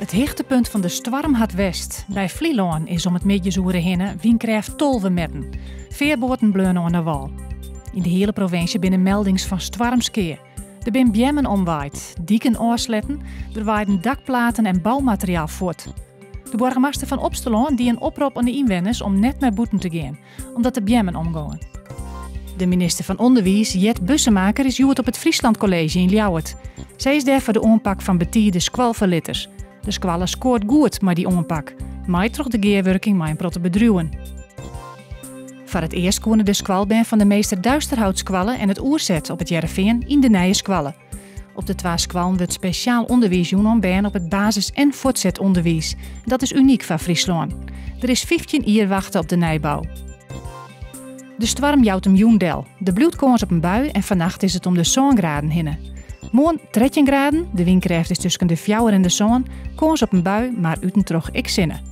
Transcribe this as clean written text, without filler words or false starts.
Het hoogtepunt van de storm had west. Bij Vlieland is om het middenzoeren heen wien krijgt tolve metten. Veerboten bleunen aan de wal. In de hele provincie binnen meldings van stormskeer. Er zijn bjemmen omwaaid, dieken oorsletten, er waaiden dakplaten en bouwmateriaal voort. De burgemeester van Opstelon die een oproep aan de inwoners om net naar boeten te gaan, omdat de bjemmen omgaan. De minister van Onderwijs, Jet Bussemaker, is joerd op het Friesland College in Ljouwert. Zij is daar voor de aanpak van betierde skwalverlitters. De squallen scoort goed met die aanpak, maar toch de geerwerking met een protte bedruwen. Voor het eerst konden de squalband van de meester Duisterhout-squallen en het oerzet op het Jereveen in de nije squallen. Op de 2 squallen wordt speciaal onderwijs doen op het basis- en voortzetonderwijs. Dat is uniek van Friesland. Er is 15 jaar wachten op de nijbouw. De storm jouwt hem joendel. De bloedkans op een bui en vannacht is het om de 7 graden hinnen. Morgen 13 graden, de windkracht is tussen de 4 en de zon, kans op een bui, maar uiten toch ik zinnen.